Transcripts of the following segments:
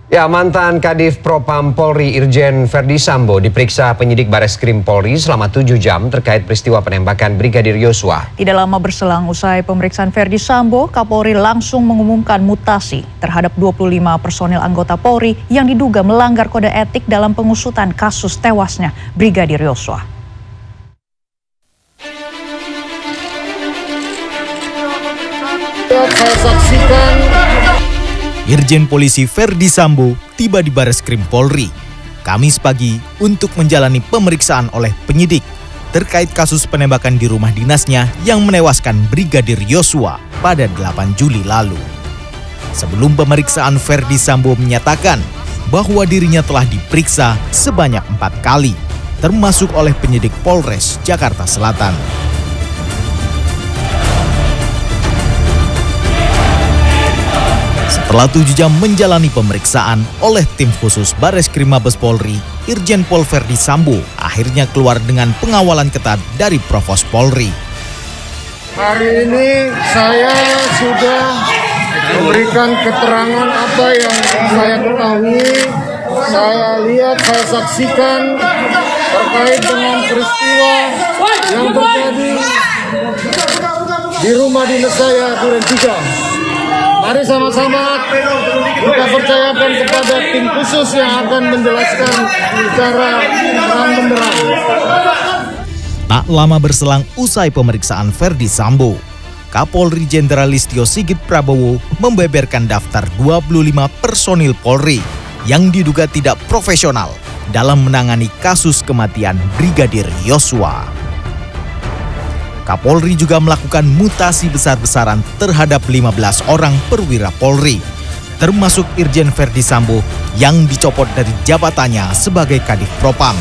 Ya, mantan Kadif Propam Polri Irjen Verdi Sambo diperiksa penyidik Bareskrim Polri selama 7 jam terkait peristiwa penembakan Brigadir Yosua. Tidak lama berselang usai pemeriksaan Verdi Sambo, Kapolri langsung mengumumkan mutasi terhadap 25 personil anggota Polri yang diduga melanggar kode etik dalam pengusutan kasus tewasnya Brigadir Yosua. Saya saksikan Irjen Polisi Verdi Sambo tiba di Bareskrim Polri Kamis pagi untuk menjalani pemeriksaan oleh penyidik terkait kasus penembakan di rumah dinasnya yang menewaskan Brigadir Yosua pada 8 Juli lalu. Sebelum pemeriksaan, Verdi Sambo menyatakan bahwa dirinya telah diperiksa sebanyak 4 kali, termasuk oleh penyidik Polres Jakarta Selatan. Setelah 7 jam menjalani pemeriksaan oleh tim khusus Bareskrim Mabes Polri, Irjen Pol Verdi Sambo akhirnya keluar dengan pengawalan ketat dari Provos Polri. hari ini saya sudah memberikan keterangan apa yang saya ketahui, saya lihat, saya saksikan terkait dengan peristiwa yang terjadi di rumah dinas saya Duren 3. Mari sama-sama kita percayakan kepada tim khusus yang akan menjelaskan secara terang benderang. Tak lama berselang usai pemeriksaan Verdi Sambo, Kapolri Jenderal Listio Sigit Prabowo membeberkan daftar 25 personil Polri yang diduga tidak profesional dalam menangani kasus kematian Brigadir Yosua. Kapolri juga melakukan mutasi besar-besaran terhadap 15 orang perwira Polri, termasuk Irjen Verdi Sambo yang dicopot dari jabatannya sebagai Kadif Propam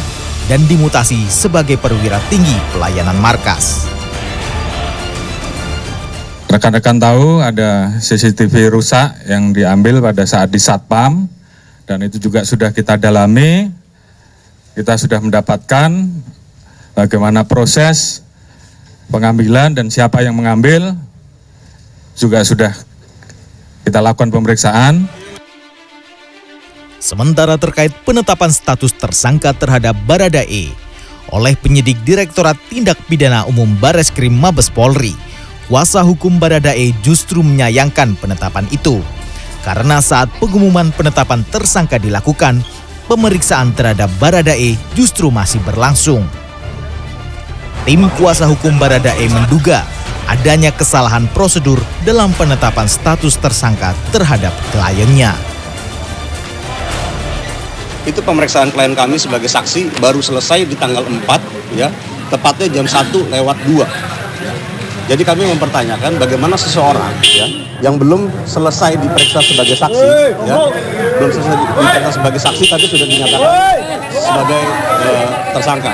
dan dimutasi sebagai perwira tinggi pelayanan markas. Rekan-rekan tahu ada CCTV rusak yang diambil pada saat di Satpam, dan itu juga sudah kita dalami. Kita sudah mendapatkan bagaimana proses pengambilan dan siapa yang mengambil, juga sudah kita lakukan pemeriksaan. Sementara terkait penetapan status tersangka terhadap Baradae oleh penyidik Direktorat Tindak Pidana Umum Bareskrim Mabes Polri, kuasa hukum Baradae justru menyayangkan penetapan itu. Karena saat pengumuman penetapan tersangka dilakukan, pemeriksaan terhadap Baradae justru masih berlangsung. Tim kuasa hukum Baradae menduga adanya kesalahan prosedur dalam penetapan status tersangka terhadap kliennya. Itu pemeriksaan klien kami sebagai saksi baru selesai di tanggal 4, ya, tepatnya jam 1:02. Jadi kami mempertanyakan bagaimana seseorang, ya, yang belum selesai diperiksa sebagai saksi, ya, belum selesai diperiksa sebagai saksi tapi sudah dinyatakan sebagai tersangka.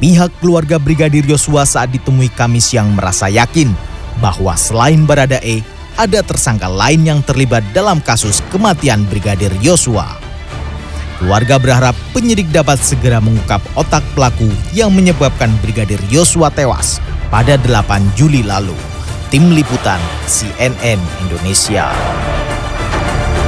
Pihak keluarga Brigadir Yosua saat ditemui Kamis siang merasa yakin bahwa selain Baradae, ada tersangka lain yang terlibat dalam kasus kematian Brigadir Yosua. Keluarga berharap penyidik dapat segera mengungkap otak pelaku yang menyebabkan Brigadir Yosua tewas pada 8 Juli lalu. Tim Liputan CNN Indonesia.